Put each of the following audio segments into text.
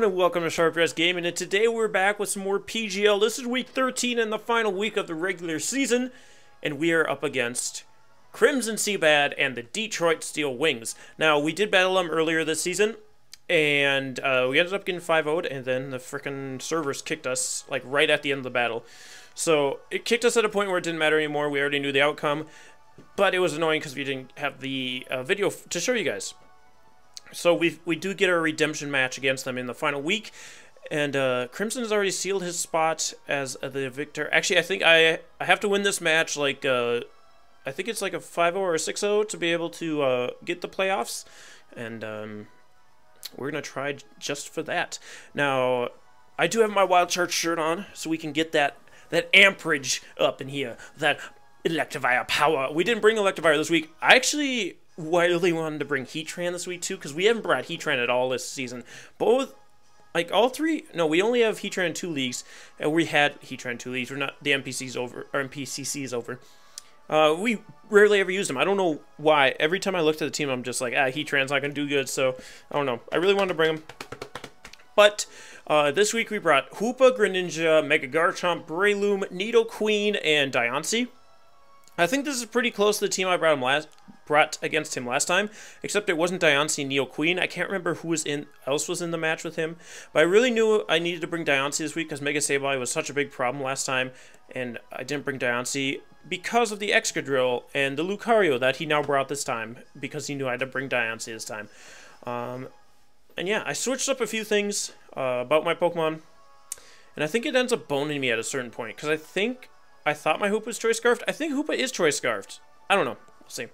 everyone, and welcome to Sharp Dress Gaming, and today we're back with some more PGL. This is week 13 and the final week of the regular season, and we are up against Crimson Seabad and the Detroit Steel Wings. Now, we did battle them earlier this season, and we ended up getting 5-0'd, and then the frickin' servers kicked us, like, right at the end of the battle. So, it kicked us at a point where it didn't matter anymore. We already knew the outcome, but it was annoying because we didn't have the video to show you guys. So we do get our redemption match against them in the final week, and Crimson has already sealed his spot as the victor. Actually, I think I have to win this match, like, I think it's like a 5-0 or a 6-0 to be able to get the playoffs, and we're going to try just for that. Now, I do have my Wild Charge shirt on, so we can get that amperage up in here, that Electivire power. We didn't bring Electivire this week. I actually really wanted to bring Heatran this week too, because we haven't brought Heatran at all this season. Both, like all three, no, we only have Heatran in 2 leagues, and we had Heatran in 2 leagues. We're not, the NPC's over, or NPCC is over. We rarely ever used them. I don't know why. Every time I looked at the team, I'm just like, Heatran's not gonna do good. So I don't know. I really wanted to bring him, but this week we brought Hoopa, Greninja, Mega Garchomp, Breloom, Nidoqueen, and Diancie. I think this is pretty close to the team I brought against him last time, except it wasn't Diancie and Nidoqueen. I can't remember who else was in the match with him, but I really knew I needed to bring Diancie this week because Mega Sableye was such a big problem last time, and I didn't bring Diancie because of the Excadrill and the Lucario that he now brought this time, because he knew I had to bring Diancie this time. And yeah, I switched up a few things about my Pokemon, and I think it ends up boning me at a certain point, because I thought my Hoopa was Choice Scarfed. I think Hoopa is Choice Scarfed. I don't know. We'll see.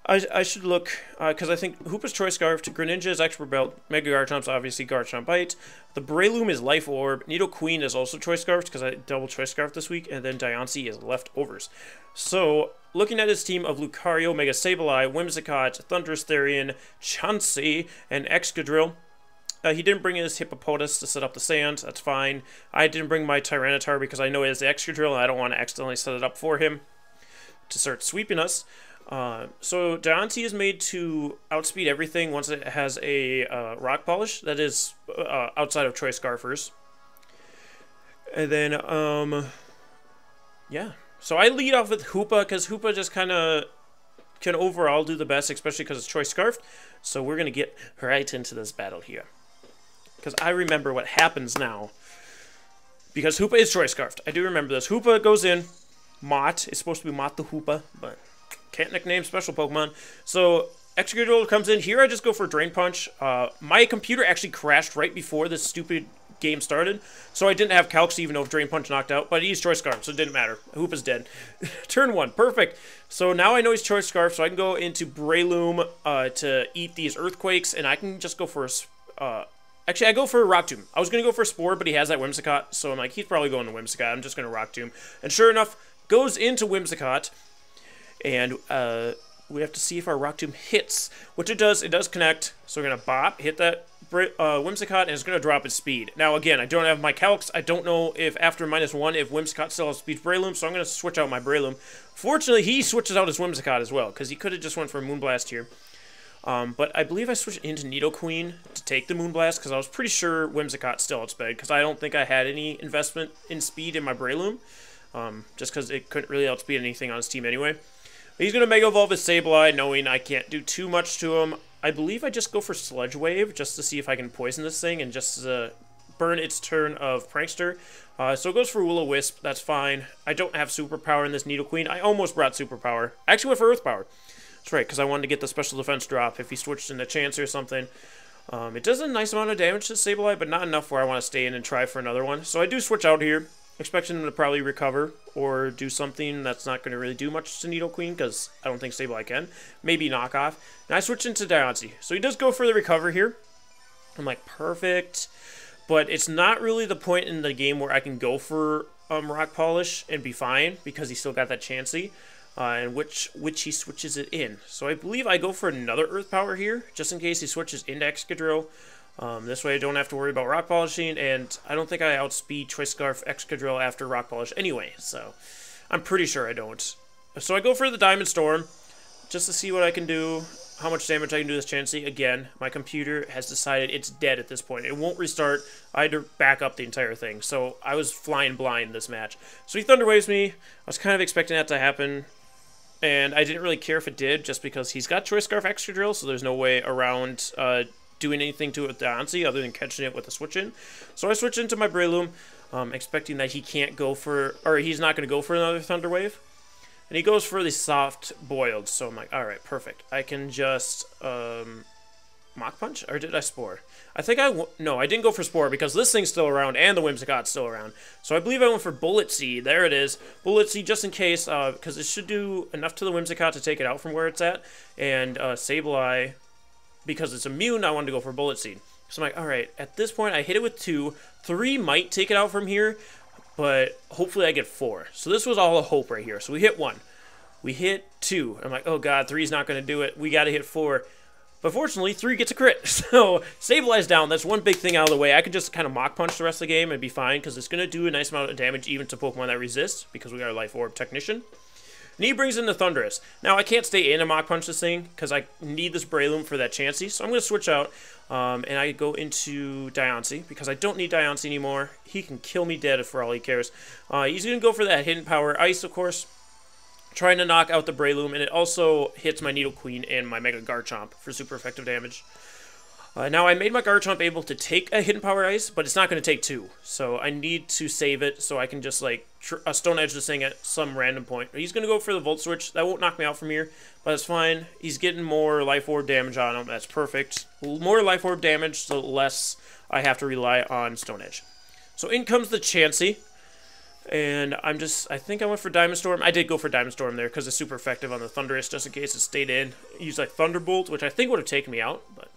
I should look, because I think Hoopa's Choice Scarfed, Greninja is Expert Belt, Mega Garchomp's obviously Garchomp Bite, the Breloom is Life Orb, Nidoqueen is also Choice Scarfed, because I double Choice Scarfed this week, and then Diancie is Leftovers. So, looking at his team of Lucario, Mega Sableye, Whimsicott, Thundurus Therian, Chansey, and Excadrill, he didn't bring his Hippopotas to set up the sand. That's fine. I didn't bring my Tyranitar because I know it has the Excadrill, and I don't want to accidentally set it up for him to start sweeping us. So Diancie is made to outspeed everything once it has a Rock Polish. That is outside of Choice Scarfers. And then, yeah. So I lead off with Hoopa because Hoopa just kind of can overall do the best, especially because it's Choice Scarfed. So we're going to get right into this battle here, because I remember what happens now, because Hoopa is Choice Scarfed. I do remember this. Hoopa goes in. Mott. It's supposed to be Mott the Hoopa, but can't nickname special Pokemon. So Excadrill comes in. Here I just go for Drain Punch. My computer actually crashed right before this stupid game started, so I didn't have Calcs even though Drain Punch knocked out, but he's Choice Scarf, so it didn't matter. Hoopa's dead. Turn 1. Perfect. So now I know he's Choice Scarf, so I can go into Breloom to eat these Earthquakes, and I can just go for a... Actually, I go for a Rock Tomb. I was going to go for a Spore, but he has that Whimsicott, so I'm like, he's probably going to Whimsicott. I'm just going to Rock Tomb. And sure enough, goes into Whimsicott, and we have to see if our Rock Tomb hits, which it does. It does connect, so we're going to bop, hit that Whimsicott, and it's going to drop its speed. Now, again, I don't have my Calcs. I don't know if after -1, if Whimsicott still has speed Breloom, so I'm going to switch out my Breloom. Fortunately, he switches out his Whimsicott as well, because he could have just went for a Moonblast here. But I believe I switched into Nidoqueen to take the Moonblast, because I was pretty sure Whimsicott still outsped, because I don't think I had any investment in speed in my Breloom, just because it couldn't really outspeed anything on his team anyway. But he's going to Mega Evolve his Sableye, knowing I can't do too much to him. I believe I just go for Sludge Wave, just to see if I can poison this thing, and just burn its turn of Prankster. So it goes for Will-O-Wisp, that's fine. I don't have Superpower in this Nidoqueen. I almost brought Superpower. I actually went for Earth Power. That's right, because I wanted to get the special defense drop if he switched into Chance or something. It does a nice amount of damage to Sableye, but not enough where I want to stay in and try for another one. So I do switch out here, expecting him to probably recover or do something that's not going to really do much to Nidoqueen, because I don't think Sableye can. Maybe knock off. And I switch into Diancie. So he does go for the recover here. I'm like, perfect. But it's not really the point in the game where I can go for Rock Polish and be fine, because he still got that Chansey. And which he switches it in. So I believe I go for another Earth Power here, just in case he switches into Excadrill. This way I don't have to worry about Rock Polishing, and I don't think I outspeed Choice Scarf Excadrill after Rock Polish anyway, so I'm pretty sure I don't. So I go for the Diamond Storm, just to see what I can do. how much damage I can do this Chansey. Again, my computer has decided it's dead at this point. It won't restart. I had to back up the entire thing. So I was flying blind this match. So he Thunder Waves me. I was kind of expecting that to happen. And I didn't really care if it did, just because he's got Choice Scarf Extra Drill, so there's no way around doing anything to it with Diancie other than catching it with a switch in. So I switch into my Breloom, expecting that he can't go for, or he's not going to go for another Thunder Wave. And he goes for the Soft Boiled, so I'm like, alright, perfect. I can just, Mach Punch? Or did I Spore? I think no, I didn't go for Spore because this thing's still around and the Whimsicott's still around. So I believe I went for Bullet Seed. There it is. Bullet Seed just in case, because it should do enough to the Whimsicott to take it out from where it's at. And Sableye, because it's immune, I wanted to go for Bullet Seed. So I'm like, alright, at this point I hit it with 2. 3 might take it out from here, but hopefully I get 4. So this was all a hope right here. So we hit 1. We hit 2. I'm like, oh god, 3's not going to do it. We got to hit 4. But fortunately, 3 gets a crit. So, Sableye down. That's one big thing out of the way. I could just kind of Mach Punch the rest of the game and be fine, because it's going to do a nice amount of damage even to Pokemon that resist, because we got a Life Orb Technician. And he brings in the Thundurus. Now, I can't stay in and Mach Punch this thing, because I need this Breloom for that Chansey. So I'm going to switch out, and I go into Diancie, because I don't need Diancie anymore. He can kill me dead for all he cares. He's going to go for that Hidden Power Ice, of course, trying to knock out the Breloom, and it also hits my Nidoqueen and my Mega Garchomp for super effective damage. Now, I made my Garchomp able to take a Hidden Power Ice, but it's not going to take 2. So I need to save it so I can just, like, Stone Edge this thing at some random point. He's going to go for the Volt Switch. That won't knock me out from here, but that's fine. He's getting more Life Orb damage on him. That's perfect. More Life Orb damage, so less I have to rely on Stone Edge. So in comes the Chansey. And I think I went for Diamond Storm. I did go for Diamond Storm there because it's super effective on the Thundurus, just in case it stayed in. Use like Thunderbolt, which I think would have taken me out, but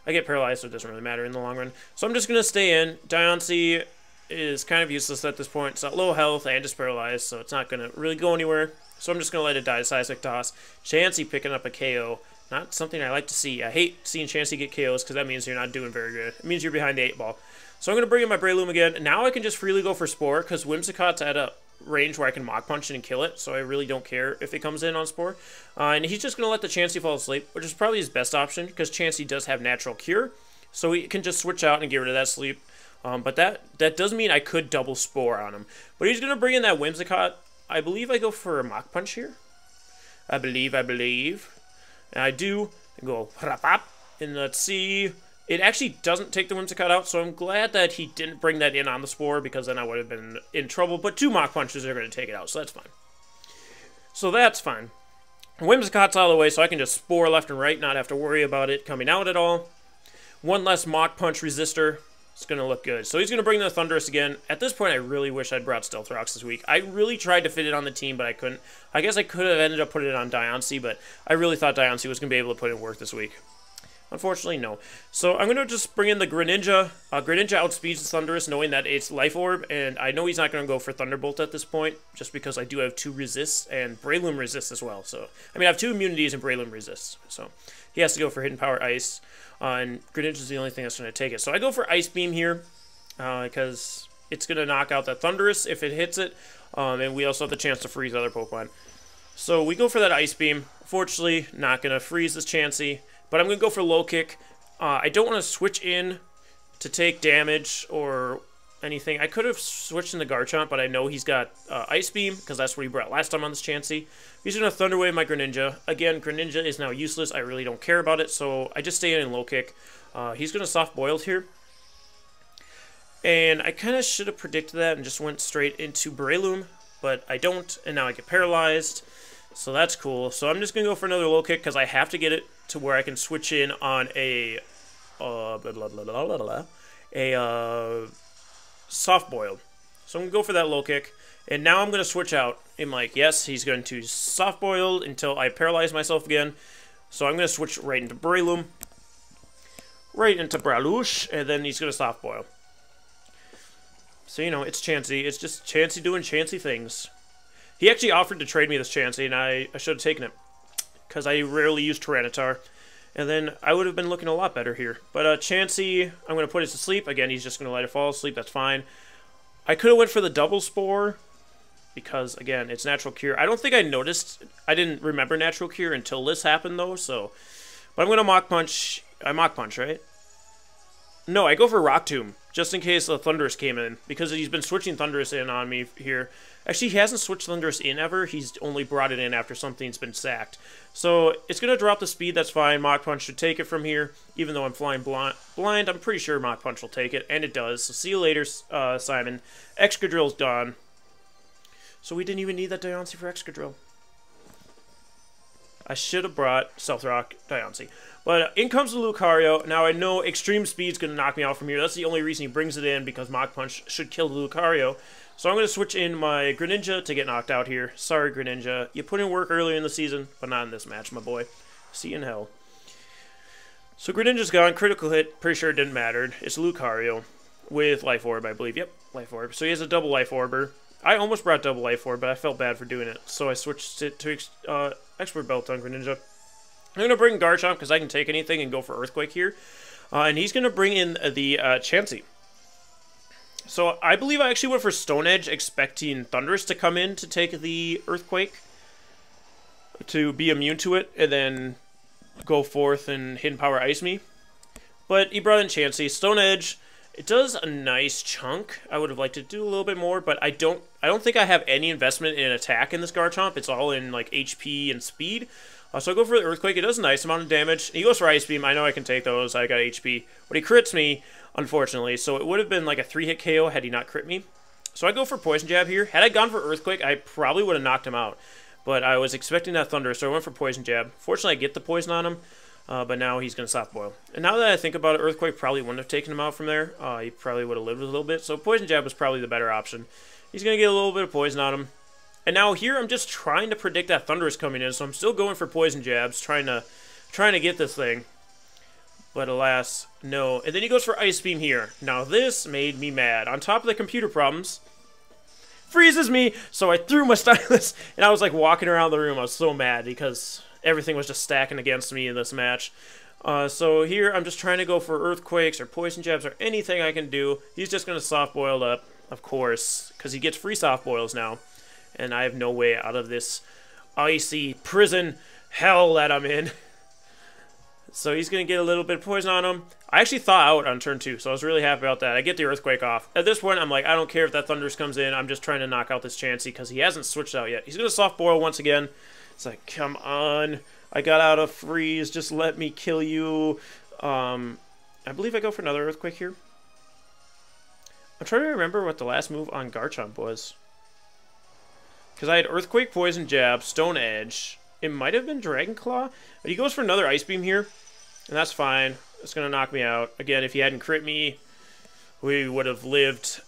I get paralyzed, so it doesn't really matter in the long run. So I'm just going to stay in. Diancie is kind of useless at this point. It's at low health and just paralyzed, so it's not going to really go anywhere. So I'm just going to let it die. Seismic Toss. Chansey picking up a KO. Not something I like to see. I hate seeing Chansey get KOs because that means you're not doing very good. It means you're behind the 8 ball. So I'm going to bring in my Breloom again. Now I can just freely go for Spore, because Whimsicott's at a range where I can Mach Punch it and kill it, so I really don't care if it comes in on Spore. And he's just going to let the Chansey fall asleep, which is probably his best option, because Chansey does have Natural Cure, so he can just switch out and get rid of that sleep. But that does mean I could double Spore on him. But he's going to bring in that Whimsicott. I believe I go for a Mach Punch here. I believe. And I do. And go, and let's see. It actually doesn't take the Whimsicott out, so I'm glad that he didn't bring that in on the Spore, because then I would have been in trouble. But 2 Mach Punches are going to take it out, so that's fine. So that's fine. Whimsicott's out of the way, so I can just Spore left and right, not have to worry about it coming out at all. 1 less Mach Punch resistor. It's going to look good. So he's going to bring the Thundurus again. At this point, I really wish I'd brought Stealth Rocks this week. I really tried to fit it on the team, but I couldn't. I guess I could have ended up putting it on Diancie, but I really thought Diancie was going to be able to put in work this week. Unfortunately, no. So I'm going to just bring in the Greninja. Greninja outspeeds the Thundurus, knowing that it's Life Orb, and I know he's not going to go for Thunderbolt at this point, just because I do have 2 resists, and Breloom resists as well. So, I mean, I have 2 immunities, and Breloom resists. So he has to go for Hidden Power Ice, and Greninja's the only thing that's going to take it. So I go for Ice Beam here, because it's going to knock out that Thundurus if it hits it, and we also have the chance to freeze other Pokemon. So we go for that Ice Beam. Fortunately, not going to freeze this Chansey. But I'm going to go for Low Kick. I don't want to switch in to take damage or anything. I could have switched in the Garchomp, but I know he's got Ice Beam, because that's what he brought last time on this Chansey. He's going to Thunder Wave my Greninja. Again, Greninja is now useless. I really don't care about it, so I just stay in Low Kick. He's going to Soft Boiled here. And I kind of should have predicted that and just went straight into Breloom, but I don't, and now I get paralyzed. So that's cool. So I'm just going to go for another Low Kick, because I have to get it to where I can switch in on a Soft Boiled. So I'm going to go for that Low Kick. And now I'm going to switch out. I'm like, yes, he's going to Soft Boiled until I paralyze myself again. So I'm going to switch right into Breloom. Right into Bralush. And then he's going to Soft Boil. So, you know, it's Chansey. It's just Chansey doing Chansey things. He actually offered to trade me this Chansey, and I should have taken it, because I rarely use Tyranitar, and then I would have been looking a lot better here. But Chansey, I'm going to put it to sleep. Again, he's just going to let it fall asleep. That's fine. I could have went for the Double Spore, because, again, it's Natural Cure. I don't think I noticed. I didn't remember Natural Cure until this happened, though, so But I'm going to Mach Punch. I Mach Punch, right? No, I go for Rock Tomb, just in case the Thundurus came in, because he's been switching Thundurus in on me here. Actually, he hasn't switched Thundurus in ever. He's only brought it in after something's been sacked. So it's going to drop the speed. That's fine. Mach Punch should take it from here. Even though I'm flying blind, I'm pretty sure Mach Punch will take it, and it does. So see you later, Simon. Excadrill's gone. So we didn't even need that Diancie for Excadrill. I should have brought Stealth Rock Diancie. But in comes the Lucario. Now I know Extreme Speed's going to knock me out from here. That's the only reason he brings it in, because Mach Punch should kill the Lucario. So I'm going to switch in my Greninja to get knocked out here. Sorry, Greninja. You put in work earlier in the season, but not in this match, my boy. See you in hell. So Greninja's gone. Critical hit. Pretty sure it didn't matter. It's Lucario with Life Orb, I believe. Yep, Life Orb. So he has a double Life Orber. I almost brought double Life Orb, but I felt bad for doing it. So I switched it to Expert Belt on Greninja. I'm going to bring Garchomp because I can take anything and go for Earthquake here. And he's going to bring in the Chansey. So I believe I actually went for Stone Edge, expecting Thundurus to come in to take the Earthquake, to be immune to it, and then go forth and Hidden Power Ice me. But he brought in Chansey. Stone Edge, it does a nice chunk. I would have liked to do a little bit more, but I don't think I have any investment in attack in this Garchomp. It's all in like HP and speed. So I go for the Earthquake. It does a nice amount of damage. He goes for Ice Beam. I know I can take those. I got HP. But he crits me, unfortunately. So it would have been like a 3-hit KO had he not crit me. So I go for Poison Jab here. Had I gone for Earthquake, I probably would have knocked him out. But I was expecting that Thunder, so I went for Poison Jab. Fortunately, I get the Poison on him. But now he's going to Soft Boil. And now that I think about it, Earthquake probably wouldn't have taken him out from there. He probably would have lived a little bit. So Poison Jab was probably the better option. He's going to get a little bit of Poison on him. And now here I'm just trying to predict that Thunder is coming in, so I'm still going for Poison Jabs, trying to get this thing. But alas, no. And then he goes for Ice Beam here. Now this made me mad. On top of the computer problems, freezes me, so I threw my stylus, and I was like walking around the room. I was so mad because everything was just stacking against me in this match. So here I'm just trying to go for Earthquakes or Poison Jabs or anything I can do. He's just going to Soft Boil up, of course, because he gets free Soft Boils now. And I have no way out of this icy prison hell that I'm in. So he's going to get a little bit of poison on him. I actually thaw out on turn 2, so I was really happy about that. I get the Earthquake off. At this point, I'm like, I don't care if that Thundurus comes in. I'm just trying to knock out this Chansey because he hasn't switched out yet. He's going to Soft Boil once again. It's like, come on. I got out of freeze. Just let me kill you. I believe I go for another Earthquake here. I'm trying to remember what the last move on Garchomp was. Because I had Earthquake, Poison Jab, Stone Edge. It might have been Dragon Claw. But he goes for another Ice Beam here. And that's fine. It's going to knock me out. Again, if he hadn't crit me, we would have lived.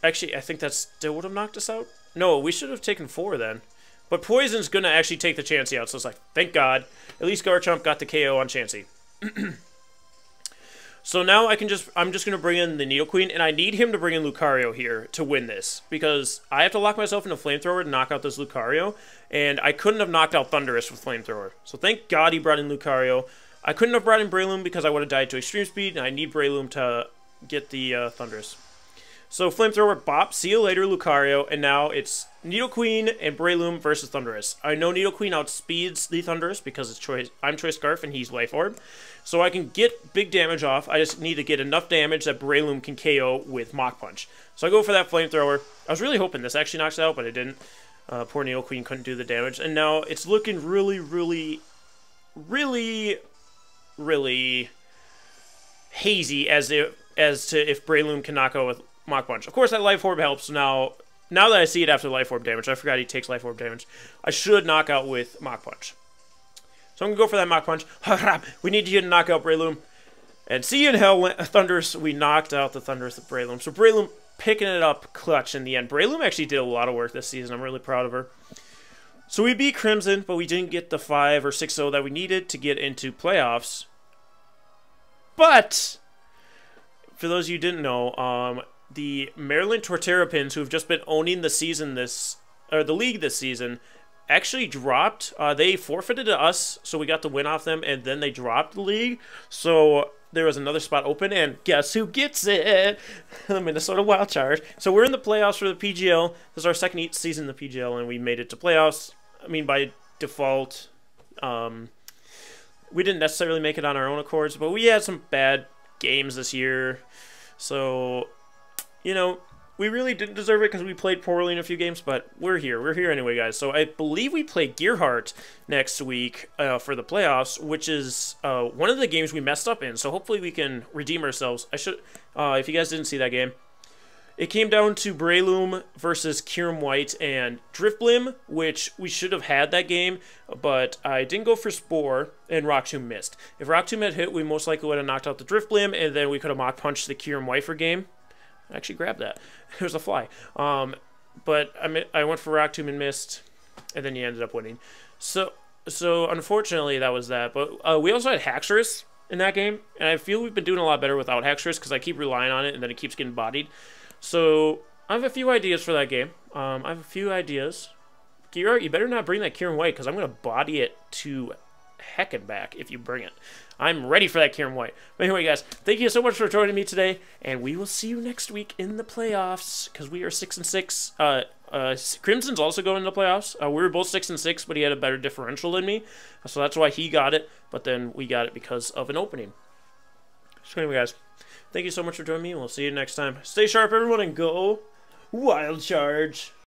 Actually, I think that still would have knocked us out. No, we should have taken 4 then. But Poison's going to actually take the Chansey out. So it's like, thank God. At least Garchomp got the KO on Chansey. So now I'm just going to bring in the Nidoqueen, and I need him to bring in Lucario here to win this, because I have to lock myself in a Flamethrower to knock out this Lucario, and I couldn't have knocked out Thundurus with Flamethrower. So thank God he brought in Lucario. I couldn't have brought in Breloom because I would have died to Extreme Speed, and I need Breloom to get the Thundurus. So Flamethrower, bop, see you later, Lucario, and now it's Nidoqueen and Breloom versus Thundurus. I know Nidoqueen outspeeds the Thundurus because I'm Choice Scarf and he's Life Orb. So I can get big damage off. I just need to get enough damage that Breloom can KO with Mach Punch. So I go for that Flamethrower. I was really hoping this actually knocks it out, but it didn't. Poor Nidoqueen couldn't do the damage. And now it's looking really, really, really, really hazy as to if Breloom can knock out with Mach Punch. Of course, that Life Orb helps. Now that I see it after Life Orb damage, I forgot he takes Life Orb damage. I should knock out with Mach Punch. So I'm going to go for that Mach Punch. We need you to knock out Breloom. And see you in hell, Thundurus. We knocked out the Thundurus with Breloom. So Breloom picking it up clutch in the end. Breloom actually did a lot of work this season. I'm really proud of her. So we beat Crimson, but we didn't get the 5 or 6-0 that we needed to get into playoffs. But for those of you who didn't know, the Maryland Torterrapins, who have just been owning the league this season, actually dropped. They forfeited to us, so we got the win off them, and then they dropped the league. So there was another spot open, and guess who gets it? The Minnesota Wild Charge. So we're in the playoffs for the PGL. This is our second season in the PGL, and we made it to playoffs. I mean, by default, we didn't necessarily make it on our own accords, but we had some bad games this year. So, you know, we really didn't deserve it because we played poorly in a few games, but we're here. We're here anyway, guys. So I believe we play Gearhart next week for the playoffs, which is one of the games we messed up in. So hopefully we can redeem ourselves. I should, if you guys didn't see that game, it came down to Breloom versus Kirim White and Driftblim, which we should have had that game, but I didn't go for Spore, and Rock Tomb missed. If Rock Tomb had hit, we most likely would have knocked out the Driftblim, and then we could have Mach Punched the Kirim White for game. I actually grabbed that. It was a fly. But I went for Rock Tomb and missed, and then you ended up winning. So unfortunately, that was that. But we also had Haxorus in that game, and I feel we've been doing a lot better without Haxorus because I keep relying on it, and then it keeps getting bodied. So I have a few ideas for that game. I have a few ideas. Gearhart, you better not bring that Kirim White because I'm going to body it to heck and back if you bring it. I'm ready for that Kirim White. But anyway, guys, thank you so much for joining me today, and we will see you next week in the playoffs because we are 6-6. Crimson's also going into the playoffs. We were both 6-6, but he had a better differential than me, so that's why he got it. But then we got it because of an opening. So anyway, guys, thank you so much for joining me, and we'll see you next time. Stay sharp, everyone, and go Wild Charge!